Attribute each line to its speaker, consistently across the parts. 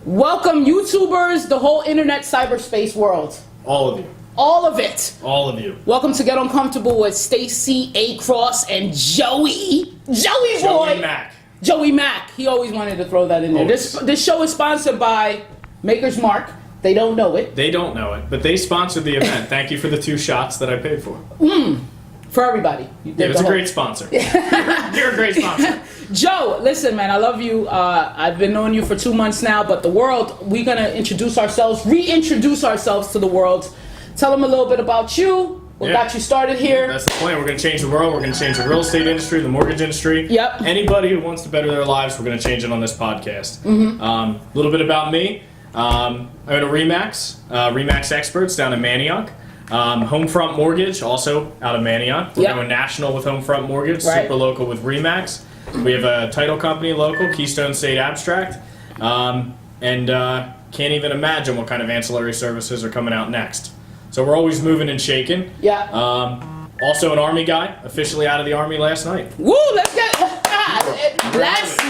Speaker 1: Welcome YouTubers, the whole internet cyberspace world.
Speaker 2: All of you.
Speaker 1: All of it.
Speaker 2: All of you.
Speaker 1: Welcome to Get Uncomfortable with Stacy A and Joey boy.
Speaker 2: Joey Mac.
Speaker 1: Joey Mac. He always wanted to throw that in there. This show is sponsored by Maker's Mark. They don't know it.
Speaker 2: They don't know it, but they sponsored the event. Thank you for the 2 shots that I paid for.
Speaker 1: For everybody.
Speaker 2: Yeah, it was a great sponsor. You're a great sponsor.
Speaker 1: Joe, listen, man, I love you. I've been knowing you for 2 months now, but the world, we're going to reintroduce ourselves to the world. Tell them a little bit about you. What got you started here?
Speaker 2: That's the plan. We're going to change the world. We're going to change the real estate industry, the mortgage industry.
Speaker 1: Yep.
Speaker 2: Anybody who wants to better their lives, we're going to change it on this podcast. A little bit about me. I'm at a Remax Experts down in Manioc. Homefront Mortgage, also out of Manioc. We're going national with Homefront Mortgage, super local with Remax. We have a title company local, Keystone State Abstract. And can't even imagine what kind of ancillary services are coming out next. So we're always moving and shaking.
Speaker 1: Yeah.
Speaker 2: Also an Army guy, officially out of the Army last night.
Speaker 1: Woo, let's get
Speaker 2: Last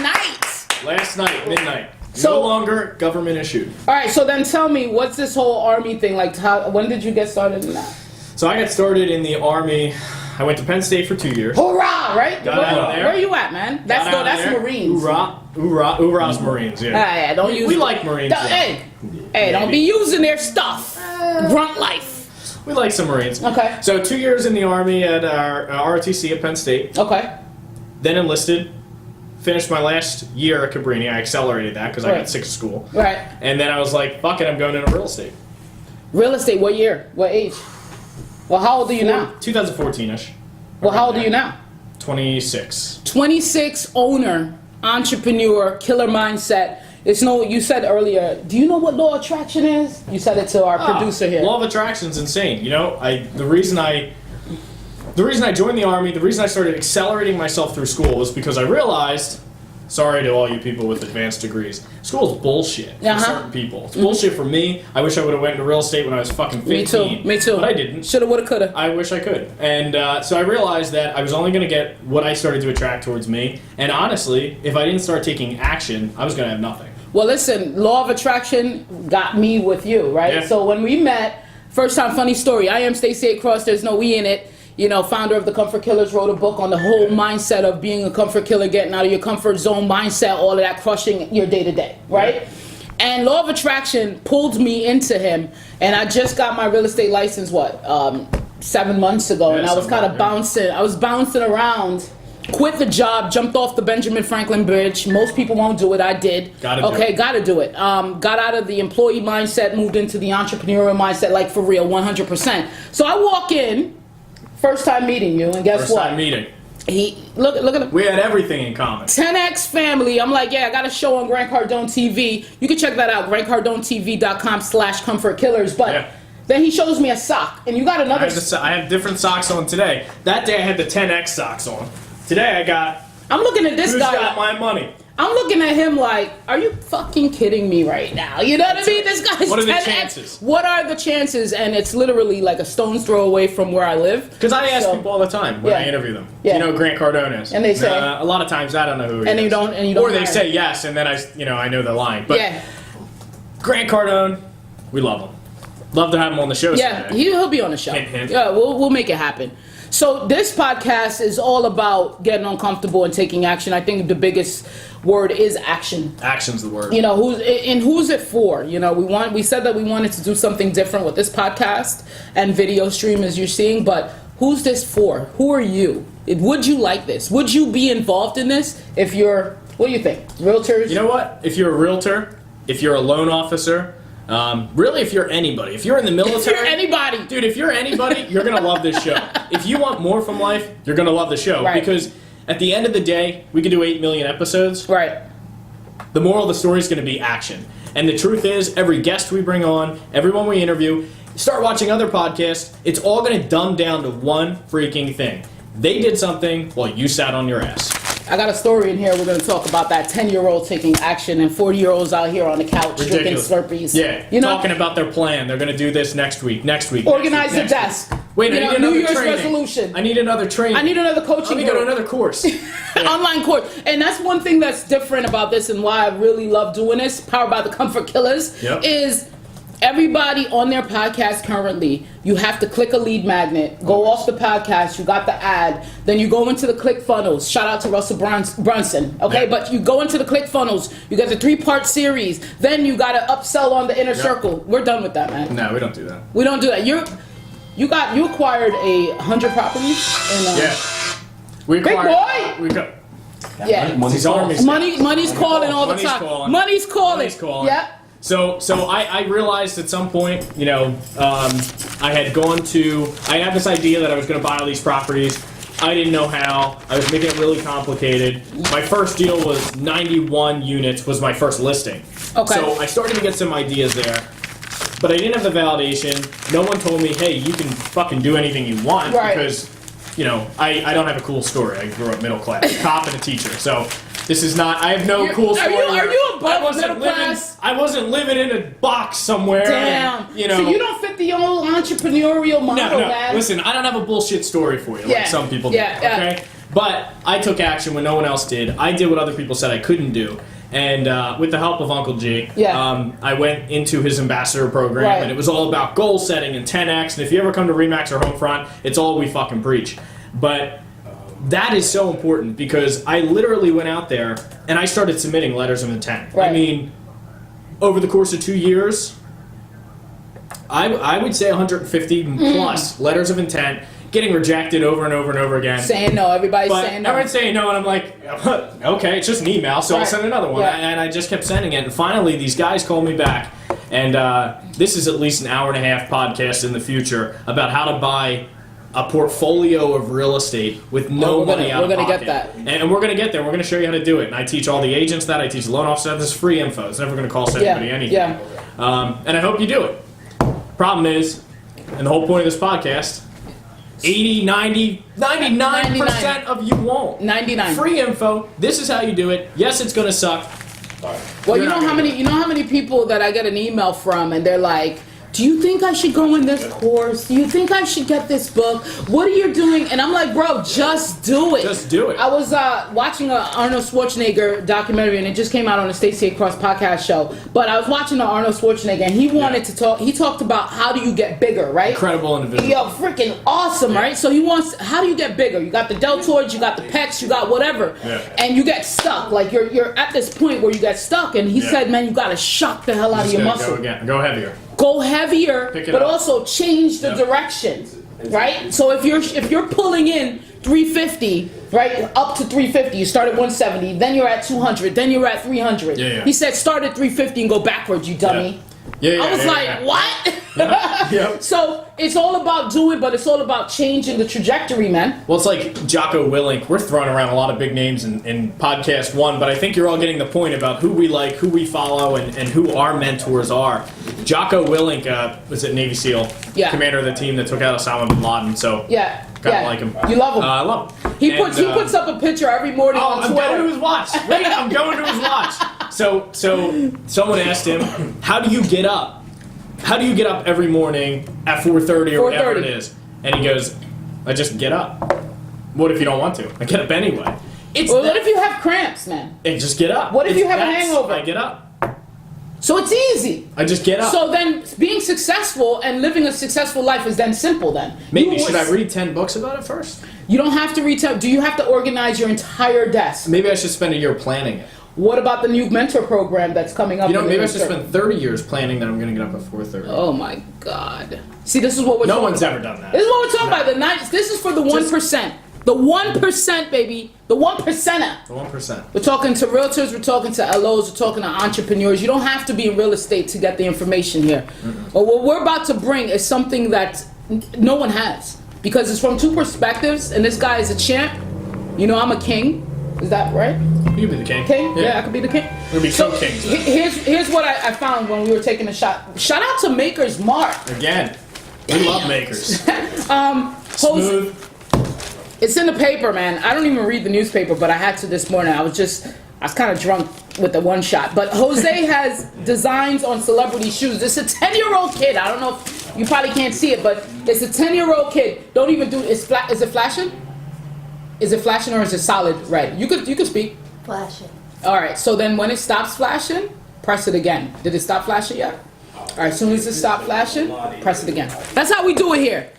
Speaker 2: night, midnight.
Speaker 1: So,
Speaker 2: no longer government issued.
Speaker 1: All right, so then tell me, what's this whole Army thing like? When did you get started in that?
Speaker 2: So I got started in the Army. I went to Penn State for 2 years.
Speaker 1: Hoorah, right?
Speaker 2: Got out of there.
Speaker 1: Where are you at, man? That's Marines.
Speaker 2: Hoorah's Marines, yeah.
Speaker 1: Don't use
Speaker 2: we like Marines.
Speaker 1: Hey, don't be using their stuff. Grunt life.
Speaker 2: We like some Marines.
Speaker 1: Okay.
Speaker 2: So 2 years in the Army at our ROTC at Penn State.
Speaker 1: Okay.
Speaker 2: Then enlisted. Finished my last year at Cabrini. I accelerated that because I got sick of school.
Speaker 1: Right.
Speaker 2: And then I was like, fuck it, I'm going into real estate.
Speaker 1: Real estate, what year? What age? Well, how old are you now?
Speaker 2: 2014-ish.
Speaker 1: Well, how old are you now?
Speaker 2: 26.
Speaker 1: 26, owner, entrepreneur, killer mindset. You said earlier, do you know what law of attraction is? You said it to our producer here.
Speaker 2: Law of attraction's insane. You know, the reason I joined the Army, the reason I started accelerating myself through school was because I realized, sorry to all you people with advanced degrees, school's bullshit for certain people. It's bullshit for me. I wish I would have went into real estate when I was fucking 15.
Speaker 1: Me too.
Speaker 2: But I didn't.
Speaker 1: Shoulda, woulda, coulda.
Speaker 2: I wish I could. And so I realized that I was only going to get what I started to attract towards me. And honestly, if I didn't start taking action, I was going to have nothing.
Speaker 1: Well, listen, law of attraction got me with you, right?
Speaker 2: Yeah.
Speaker 1: So when we met, first time, funny story, I am Stacy A. There's no we in it. You know, founder of the Comfort Killers, wrote a book on the whole mindset of being a comfort killer, getting out of your comfort zone mindset, all of that, crushing your day-to-day, right? Yeah. And law of attraction pulled me into him, and I just got my real estate license, 7 months ago, and I was kind of bouncing. I was bouncing around, quit the job, jumped off the Benjamin Franklin Bridge. Most people won't do it. I did. Gotta do it. Got out of the employee mindset, moved into the entrepreneurial mindset, like for real, 100%. So I walk in, first time meeting you, and guess what?
Speaker 2: First time meeting.
Speaker 1: Look at him.
Speaker 2: We had everything in common. 10X
Speaker 1: family. I'm like, I got a show on Grant Cardone TV. You can check that out, grantcardonetv.com/comfortkillers. But then he shows me a sock, and you got another.
Speaker 2: I have different socks on today. That day I had the 10X socks on. Today I got.
Speaker 1: I'm looking at this guy.
Speaker 2: Who's got my money?
Speaker 1: I'm looking at him like, are you fucking kidding me right now? You know what I mean? This guy's 10X.
Speaker 2: What are the chances?
Speaker 1: What are the chances? And it's literally like a stone's throw away from where I live.
Speaker 2: Because I ask people all the time when I interview them. Do you know who Grant Cardone is?
Speaker 1: And they say
Speaker 2: a lot of times I don't know who he is.
Speaker 1: You don't.
Speaker 2: Or they say yes, and then I know they're lying. But Grant Cardone, we love him. Love to have him on the show.
Speaker 1: Yeah, he'll be on the show.
Speaker 2: Hint, hint.
Speaker 1: Yeah, we'll make it happen. So this podcast is all about getting uncomfortable and taking action. I think the biggest word is action.
Speaker 2: Action's the word.
Speaker 1: You know, who's it for? You know, we said that we wanted to do something different with this podcast and video stream as you're seeing, but who's this for? Who are you? Would you like this? Would you be involved in this if you're, what do you think? Realtors?
Speaker 2: You know what? If you're a realtor, if you're a loan officer, really, if you're anybody, if you're in the military,
Speaker 1: if you're anybody,
Speaker 2: dude, if you're anybody, you're gonna love this show. If you want more from life, you're gonna love the show because at the end of the day, we could do 8 million episodes.
Speaker 1: Right.
Speaker 2: The moral of the story is gonna be action, and the truth is, every guest we bring on, everyone we interview, start watching other podcasts. It's all gonna dumb down to one freaking thing: they did something while you sat on your ass.
Speaker 1: I got a story in here. We're going to talk about that 10-year-old taking action and 40-year-olds out here on the couch drinking Slurpees.
Speaker 2: Yeah, talking about their plan. They're going to do this next week.
Speaker 1: Organize the desk.
Speaker 2: Wait, I need another
Speaker 1: New Year's
Speaker 2: training.
Speaker 1: resolution.
Speaker 2: I need another training.
Speaker 1: I need another coaching.
Speaker 2: Let me go to another course.
Speaker 1: Online course. And that's one thing that's different about this and why I really love doing this, powered by the Comfort Killers, is everybody on their podcast currently, you have to click a lead magnet, go off the podcast, you got the ad, then you go into the click funnels. Shout out to Russell Brunson, okay?
Speaker 2: Yep.
Speaker 1: But you go into the click funnels, you get the 3-part series, then you got to upsell on the inner circle. We're done with that, man.
Speaker 2: No, we don't do that.
Speaker 1: We don't do that. You acquired 100 properties?
Speaker 2: We
Speaker 1: Big
Speaker 2: acquired,
Speaker 1: boy!
Speaker 2: We got,
Speaker 1: Yeah.
Speaker 2: Money's armies.
Speaker 1: Money's calling all the time. Money's calling.
Speaker 2: Money's calling.
Speaker 1: Yeah.
Speaker 2: So I realized at some point, I had this idea that I was going to buy all these properties. I didn't know how. I was making it really complicated. My first deal was 91 units was my first listing.
Speaker 1: Okay.
Speaker 2: So I started to get some ideas there. But I didn't have the validation. No one told me, hey, you can fucking do anything you want.
Speaker 1: Right.
Speaker 2: Because, I don't have a cool story. I grew up middle class, cop and a teacher. So this is not, I have no cool story.
Speaker 1: Are you above middle class?
Speaker 2: I wasn't living in a box somewhere.
Speaker 1: Damn.
Speaker 2: So
Speaker 1: you don't fit the old entrepreneurial model, man.
Speaker 2: Listen, I don't have a bullshit story for you like some people do. Okay? But I took action when no one else did. I did what other people said I couldn't do. And with the help of Uncle G, I went into his ambassador program, and it was all about goal setting and 10x. And if you ever come to Remax or Homefront, it's all we fucking preach. But that is so important because I literally went out there and I started submitting letters of intent.
Speaker 1: Right.
Speaker 2: I mean, over the course of 2 years, I would say 150 plus letters of intent, getting rejected over and over and over again.
Speaker 1: Saying no, everybody's saying no.
Speaker 2: Everyone's saying no, and I'm like, okay, it's just an email, so I'll send another one.
Speaker 1: Yeah.
Speaker 2: And I just kept sending it, and finally these guys called me back, and this is at least an hour and a half podcast in the future about how to buy a portfolio of real estate with no money out of pocket. We're going to get that. And we're going to get there. We're going to show you how to do it. And I teach all the agents that. I teach the loan officers that. This is free info. It's never going to cost anybody anything.
Speaker 1: Yeah.
Speaker 2: And I hope you do it. Problem is, and the whole point of this podcast, 80, 90, 99% of you won't.
Speaker 1: 99.
Speaker 2: Free info. This is how you do it. Yes, it's going to suck.
Speaker 1: Well, you know how many people that I get an email from and they're like, do you think I should go in this course? Do you think I should get this book? What are you doing? And I'm like, bro, just do it.
Speaker 2: Just do it.
Speaker 1: I was watching an Arnold Schwarzenegger documentary, and it just came out on the Stacy A podcast show. But I was watching the Arnold Schwarzenegger, and he wanted to talk. He talked about how do you get bigger, right?
Speaker 2: Incredible individual.
Speaker 1: Yo, freaking awesome, right? So he wants, how do you get bigger? You got the deltoids, you got the pecs, you got whatever, and you get stuck. Like you're at this point where you get stuck, and he said, man, you got to shock the hell out of your muscle.
Speaker 2: Go again. Go heavier.
Speaker 1: Go heavier, but
Speaker 2: up.
Speaker 1: also change the direction, right? So if you're pulling in 350, right, up to 350, you start at 170, then you're at 200, then you're at 300. He said start at 350 and go backwards, you dummy. I was like, what? So it's all about doing, but it's all about changing the trajectory, man.
Speaker 2: Well, it's like Jocko Willink. We're throwing around a lot of big names in podcast one, but I think you're all getting the point about who we like, who we follow, and who our mentors are. Jocko Willink was a Navy SEAL, commander of the team that took out Osama bin Laden. So kind of like him.
Speaker 1: You love him.
Speaker 2: I love him.
Speaker 1: He puts up a picture every morning on Twitter.
Speaker 2: I'm going to his watch. Wait, I'm going to his watch. So someone asked him, how do you get up? How do you get up every morning at 4:30 or whatever it is? And he goes, I just get up. What if you don't want to? I get up anyway.
Speaker 1: What if you have cramps, man?
Speaker 2: And just get up.
Speaker 1: What if you have a hangover?
Speaker 2: I get up.
Speaker 1: So it's easy.
Speaker 2: I just get up.
Speaker 1: So then being successful and living a successful life is then simple then.
Speaker 2: Maybe should I read 10 books about it first?
Speaker 1: You don't have to read 10. Do you have to organize your entire desk?
Speaker 2: Maybe I should spend a year planning it.
Speaker 1: What about the new mentor program that's coming up?
Speaker 2: Maybe I should spend 30 years planning that I'm going to get up at 4:30.
Speaker 1: Oh my God. See, this is what we're
Speaker 2: No one's ever done that.
Speaker 1: This is what we're talking about. This is for the 1%. The 1%, baby. The 1%er.
Speaker 2: The 1%.
Speaker 1: We're talking to realtors, we're talking to LOs, we're talking to entrepreneurs. You don't have to be in real estate to get the information here. But what we're about to bring is something that no one has. Because it's from two perspectives, and this guy is a champ. You know, I'm a king. Is that right?
Speaker 2: You can be the king.
Speaker 1: King? Yeah, I could be the king.
Speaker 2: We'll be two kings.
Speaker 1: Here's what I found when we were taking a shot. Shout out to Maker's Mark.
Speaker 2: Again, we love Makers.
Speaker 1: Smooth. It's in the paper, man. I don't even read the newspaper, but I had to this morning. I was kind of drunk with the one shot. But Jose has designs on celebrity shoes. This is a 10-year-old kid. I don't know You probably can't see it, but it's a 10-year-old kid. Don't even do, is it flashing? Is it flashing or is it solid red? You could speak.
Speaker 3: Flashing.
Speaker 1: All right, so then when it stops flashing, press it again. Did it stop flashing yet? All right, as soon as it stops flashing, press it again. That's how we do it here.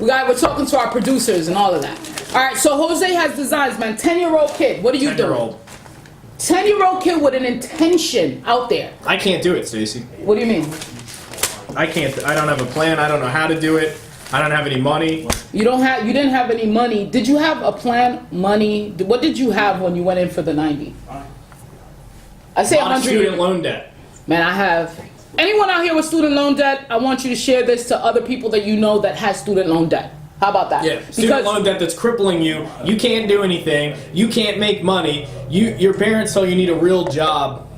Speaker 1: We're talking to our producers and all of that. All right, so Jose has designs, man. 10-year-old kid, what are you doing? 10-year-old kid with an intention out there.
Speaker 2: I can't do it, Stacy.
Speaker 1: What do you mean?
Speaker 2: I can't. I don't have a plan. I don't know how to do it. I don't have any money.
Speaker 1: You didn't have any money. Did you have a plan? Money? What did you have when you went in for the 90? I say 100.
Speaker 2: Student loan debt.
Speaker 1: Man, I have. Anyone out here with student loan debt, I want you to share this to other people that you know that has student loan debt. How about that?
Speaker 2: Yeah, student loan debt that's crippling you. You can't do anything. You can't make money. Your parents tell you need a real job.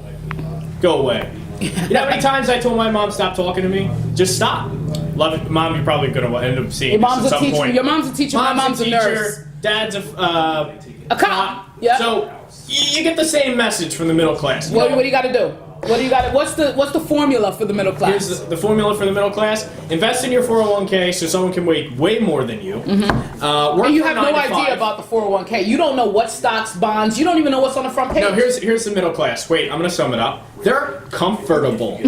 Speaker 2: Go away. You know how many times I told my mom, stop talking to me? Just stop. Love it. Mom, you're probably going to end up seeing
Speaker 1: Your mom's
Speaker 2: this at
Speaker 1: a
Speaker 2: some
Speaker 1: teacher.
Speaker 2: point.
Speaker 1: Your mom's a teacher. My mom's a nurse.
Speaker 2: Dad's a
Speaker 1: cop. Yeah.
Speaker 2: So you get the same message from the middle class.
Speaker 1: What do you got to do? What do you got? What's the formula for the middle class?
Speaker 2: Here's the formula for the middle class: invest in your 401k so someone can make way more than you.
Speaker 1: Mm-hmm. And you have no idea about the 401k. You don't know what stocks, bonds. You don't even know what's on the front page.
Speaker 2: No, here's the middle class. Wait, I'm gonna sum it up. They're comfortable.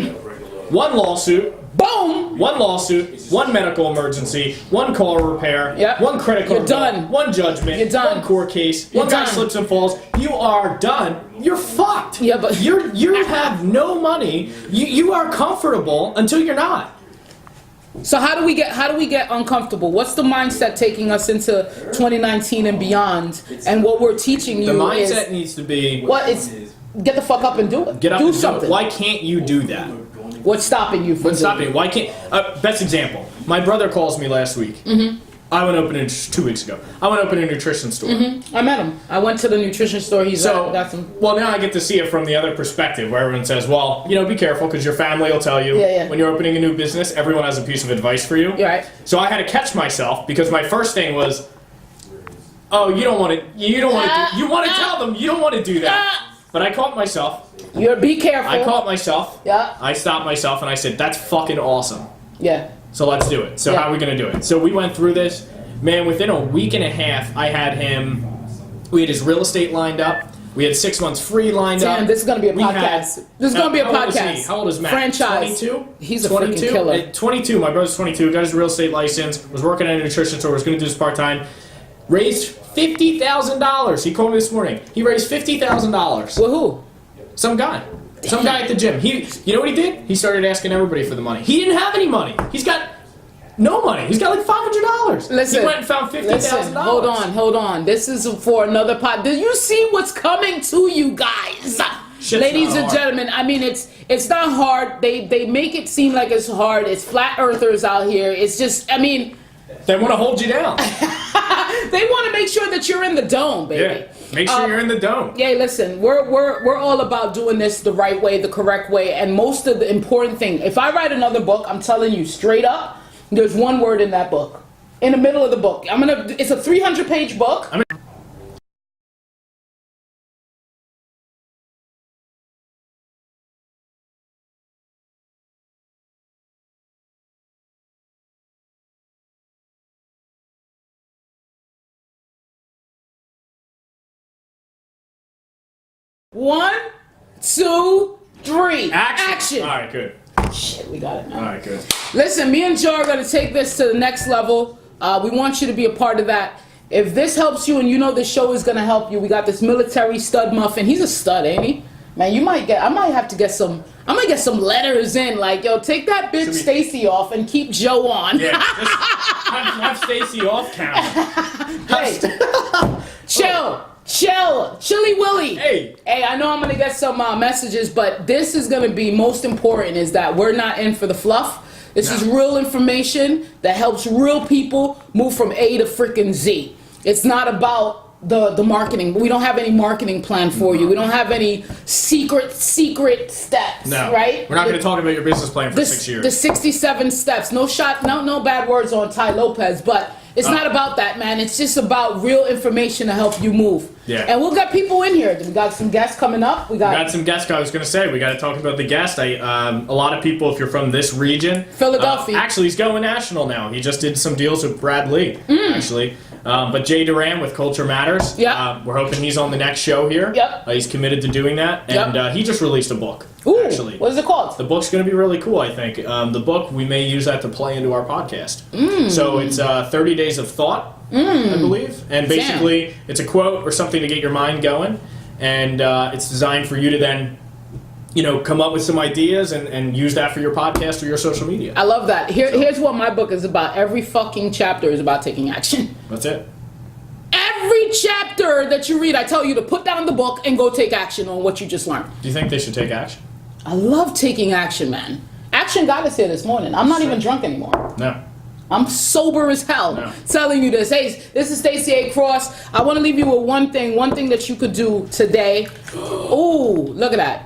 Speaker 2: One lawsuit.
Speaker 1: Boom!
Speaker 2: One lawsuit, one medical emergency, one car repair,
Speaker 1: Yep.
Speaker 2: one credit card
Speaker 1: You're done.
Speaker 2: bill, one judgment,
Speaker 1: You're done.
Speaker 2: one court case,
Speaker 1: You're
Speaker 2: one guy
Speaker 1: done.
Speaker 2: slips and falls. You are done. You're fucked.
Speaker 1: Yeah, but
Speaker 2: you have no money. You are comfortable until you're not.
Speaker 1: So how do we get uncomfortable? What's the mindset taking us into 2019 and beyond? And what we're teaching you
Speaker 2: The mindset
Speaker 1: is
Speaker 2: needs to be
Speaker 1: get the fuck up and do it.
Speaker 2: get up
Speaker 1: do
Speaker 2: and
Speaker 1: something.
Speaker 2: do it. Why can't you do that?
Speaker 1: What's stopping you from
Speaker 2: What's
Speaker 1: doing
Speaker 2: stopping?
Speaker 1: it?
Speaker 2: Why can't? Best example. My brother calls me last week. Mm-hmm. I went open 2 weeks ago. I went open a nutrition store.
Speaker 1: Mm-hmm. I met him. I went to the nutrition store. Got some.
Speaker 2: Well, now I get to see it from the other perspective, where everyone says, "Well, be careful because your family will tell you when you're opening a new business. Everyone has a piece of advice for you."
Speaker 1: You're right.
Speaker 2: So I had to catch myself because my first thing was, "Oh, you don't want to. You don't want to. You want to tell them you don't want to do that." But I caught myself.
Speaker 1: Be careful.
Speaker 2: I caught myself.
Speaker 1: Yeah.
Speaker 2: I stopped myself and I said, "That's fucking awesome."
Speaker 1: Yeah.
Speaker 2: So let's do it. So how are we gonna do it? So we went through this. Man, within a week and a half, I had him. We had his real estate lined up. We had 6 months free lined up.
Speaker 1: Damn, this is gonna be a podcast. This is gonna be a
Speaker 2: how old is he?
Speaker 1: podcast.
Speaker 2: How old is Matt?
Speaker 1: Franchise.
Speaker 2: 22?
Speaker 1: He's a freaking killer.
Speaker 2: At 22. My brother's 22. Got his real estate license. Was working at a nutrition store. Was gonna do this part time. Raised $50,000. He called me this morning. He raised $50,000.
Speaker 1: With who?
Speaker 2: Some guy. Some guy at the gym. You know what he did? He started asking everybody for the money. He didn't have any money. He's got no money. He's got like $500.
Speaker 1: Listen.
Speaker 2: He went and found $50,000.
Speaker 1: Hold on. This is for another pod. Do you see what's coming to you guys?
Speaker 2: Shit's
Speaker 1: Ladies
Speaker 2: not
Speaker 1: and
Speaker 2: hard.
Speaker 1: gentlemen, I mean it's not hard. They make it seem like it's hard. It's flat earthers out here. It's just
Speaker 2: They want to hold you down.
Speaker 1: they want to make sure that you're in the dome, baby.
Speaker 2: Yeah. Make sure you're in the dome.
Speaker 1: Yeah, listen, we're all about doing this the right way, the correct way, and most of the important thing. If I write another book, I'm telling you straight up, there's one word in that book. In the middle of the book. It's a 300-page book. One, two, three. Action.
Speaker 2: All right, good.
Speaker 1: Shit, we got it now.
Speaker 2: All right, good.
Speaker 1: Listen, me and Joe are going to take this to the next level. We want you to be a part of that. If this helps you and you know this show is going to help you, we got this military stud muffin. He's a stud, ain't he? Man, I might have to get some letters in, like, yo, take that bitch Stacy off and keep Joe on.
Speaker 2: Yeah, have Stacy off camera.
Speaker 1: Hey, Chilly Willy.
Speaker 2: Hey,
Speaker 1: I know I'm gonna get some messages, but this is gonna be most important is that we're not in for the fluff. This is real information that helps real people move from A to freaking Z. It's not about the marketing. We don't have any marketing plan for you. We don't have any secret steps.
Speaker 2: no,
Speaker 1: right?
Speaker 2: We're not going to talk about your business plan for 6 years.
Speaker 1: The 67 steps. No bad words on Ty Lopez, but It's not about that, man. It's just about real information to help you move.
Speaker 2: Yeah.
Speaker 1: And we'll get people in here. We got some guests coming up. We got
Speaker 2: some guests. I was going to say, we got to talk about the guest. A lot of people, if you're from this region.
Speaker 1: Philadelphia.
Speaker 2: Actually, he's going national now. He just did some deals with Brad Lee, actually. But Jay Duran with Culture Matters.
Speaker 1: Yep.
Speaker 2: We're hoping he's on the next show here.
Speaker 1: Yep.
Speaker 2: He's committed to doing that. And he just released a book,
Speaker 1: Ooh,
Speaker 2: actually.
Speaker 1: what is it called?
Speaker 2: The book's going to be really cool, I think. The book, we may use that to play into our podcast. So it's 30 Days of Thought, I believe. And basically, it's a quote or something to get your mind going. And it's designed for you to then, come up with some ideas and use that for your podcast or your social media.
Speaker 1: I love that. Here's what my book is about. Every fucking chapter is about taking action.
Speaker 2: That's it.
Speaker 1: Every chapter that you read, I tell you to put down the book and go take action on what you just learned.
Speaker 2: Do you think they should take action?
Speaker 1: I love taking action, man. Action got us here this morning. I'm not even drunk anymore.
Speaker 2: No.
Speaker 1: I'm sober as hell telling you this. Hey, this is Stacy A. Cross. I want to leave you with one thing that you could do today. Ooh, look at that.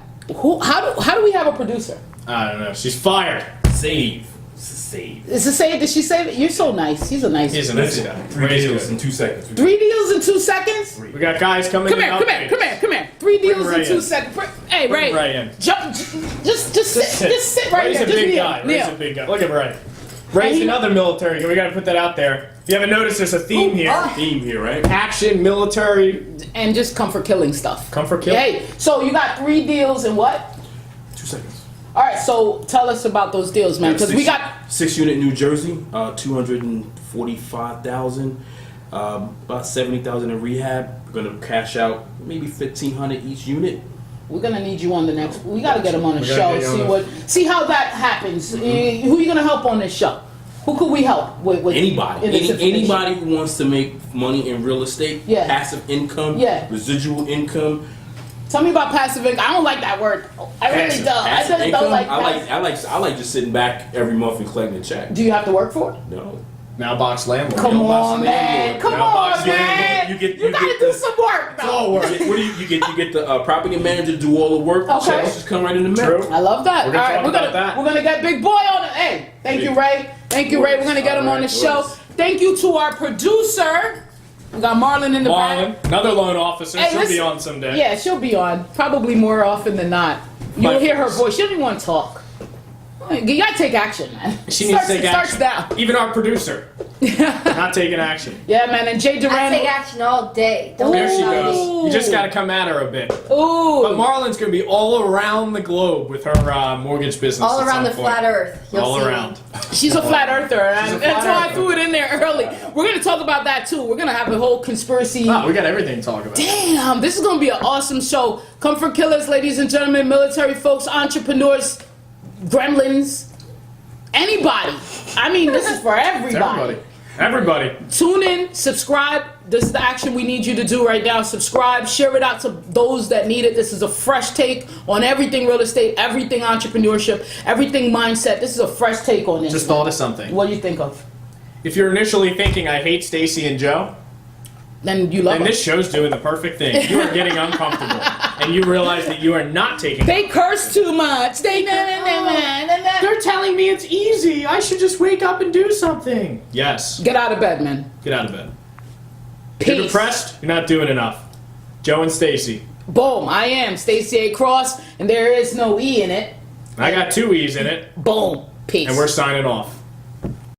Speaker 1: How do we have a producer?
Speaker 2: I don't know. She's fired.
Speaker 3: Save.
Speaker 1: Is it say? Did she say that? You're so nice. He's a nice.
Speaker 2: He's a nice guy.
Speaker 3: 3 deals in 2 seconds.
Speaker 1: 3 deals in 2 seconds?
Speaker 2: We got guys coming
Speaker 1: Come here. 3 deals in 2 seconds. Hey, Ray.
Speaker 2: Bring Ray in.
Speaker 1: Just sit right
Speaker 2: Ray's
Speaker 1: here.
Speaker 2: a
Speaker 1: Just
Speaker 2: big
Speaker 1: kneel.
Speaker 2: guy.
Speaker 1: Kneel.
Speaker 2: Ray's a big guy. Look at Ray. Ray's another military. We got to put that out there. If you haven't noticed, there's a theme here.
Speaker 3: Theme here, right?
Speaker 2: Action, military,
Speaker 1: And just comfort killing stuff.
Speaker 2: comfort kill.
Speaker 1: Hey, so you got 3 deals in what?
Speaker 3: 2 seconds.
Speaker 1: All right, so tell us about those deals, man, because we got
Speaker 3: 6-unit New Jersey, 245,000, about 70,000 in rehab. We're gonna cash out maybe 1,500 each unit.
Speaker 1: We're gonna need you on the next. We gotta get him on the
Speaker 2: We
Speaker 1: show.
Speaker 2: gotta get you on
Speaker 1: See how that happens. Who you gonna help on this show? Who could we help with
Speaker 3: Anybody,
Speaker 1: in this information?
Speaker 3: anybody who wants to make money in real estate,
Speaker 1: Yeah.
Speaker 3: passive income,
Speaker 1: Yeah.
Speaker 3: residual income.
Speaker 1: Tell me about passive income. I don't like that word. I really
Speaker 2: Passive-
Speaker 1: don't. I
Speaker 3: Passive
Speaker 1: just
Speaker 3: income.
Speaker 1: don't like.
Speaker 3: I
Speaker 1: passive.
Speaker 3: like just sitting back every month and collecting a check.
Speaker 1: Do you have to work for it?
Speaker 3: No.
Speaker 2: Now box landlord.
Speaker 1: Come
Speaker 3: boss
Speaker 1: on, man.
Speaker 3: landlord.
Speaker 1: Come
Speaker 2: Now
Speaker 1: on,
Speaker 2: box
Speaker 1: man.
Speaker 2: landlord.
Speaker 3: You get
Speaker 1: gotta do
Speaker 3: the-
Speaker 1: some work,
Speaker 2: It's all
Speaker 1: though.
Speaker 2: work.
Speaker 3: What do you get the property manager to do all the work. The
Speaker 1: Okay.
Speaker 3: checks just come right in the mail.
Speaker 2: True.
Speaker 1: I love that.
Speaker 2: We're gonna
Speaker 1: All right,
Speaker 2: talk about that.
Speaker 1: we're gonna get Big Boy on it. Hey, thank you, Ray. Thank you, Ray. We're gonna get him on the show.
Speaker 3: Alright.
Speaker 1: Thank you to our producer. We got Marlon in the
Speaker 2: Marlon,
Speaker 1: back.
Speaker 2: another loan officer.
Speaker 1: Hey,
Speaker 2: She'll be
Speaker 1: listen.
Speaker 2: on someday.
Speaker 1: Yeah, she'll be on. Probably more often than not. You'll hear her voice. She doesn't even want to talk. You gotta take action, man.
Speaker 2: She needs to take
Speaker 1: It starts
Speaker 2: action.
Speaker 1: down.
Speaker 2: Even our producer. Not taking action.
Speaker 1: Yeah, man. And Jay
Speaker 4: I
Speaker 1: Duran.
Speaker 4: take action all day. Don't
Speaker 2: There she
Speaker 4: worry about
Speaker 2: goes.
Speaker 4: me.
Speaker 2: You just got to come at her a bit. But
Speaker 1: Ooh.
Speaker 2: Marlon's going to be all around the globe with her mortgage business.
Speaker 4: All
Speaker 2: at
Speaker 4: around the
Speaker 2: some point.
Speaker 4: flat earth. You'll
Speaker 2: All
Speaker 4: see
Speaker 2: around.
Speaker 1: She's a flat earther. And
Speaker 2: a
Speaker 1: that's
Speaker 2: flat
Speaker 1: why I
Speaker 2: earther.
Speaker 1: threw it in there early. We're gonna talk about that too. We're gonna have a whole conspiracy.
Speaker 2: Oh, we got everything to talk about.
Speaker 1: Damn, this is gonna be an awesome show. Comfort killers, ladies and gentlemen, military folks, entrepreneurs, gremlins, anybody. I mean, this is for everybody.
Speaker 2: Everybody.
Speaker 1: Tune in, subscribe. This is the action we need you to do right now. Subscribe, share it out to those that need it. This is a fresh take on everything real estate, everything entrepreneurship, everything mindset. This is a fresh take on this.
Speaker 2: Just thought of something.
Speaker 1: What do you think of?
Speaker 2: If you're initially thinking, I hate Stacy and Joe,
Speaker 1: Then you love
Speaker 2: then
Speaker 1: them.
Speaker 2: this show's doing the perfect thing. You are getting uncomfortable. And you realize that you are not taking
Speaker 1: They curse too much.
Speaker 2: They're telling me it's easy. I should just wake up and do something. Yes.
Speaker 1: Get out of bed, man.
Speaker 2: Get out of bed. If you're
Speaker 1: Peace.
Speaker 2: depressed, you're not doing enough. Joe and Stacy.
Speaker 1: Boom. I am Stacy A. Cross, and there is no E in it.
Speaker 2: I got 2 E's in it,
Speaker 1: Boom. Peace.
Speaker 2: and we're signing off.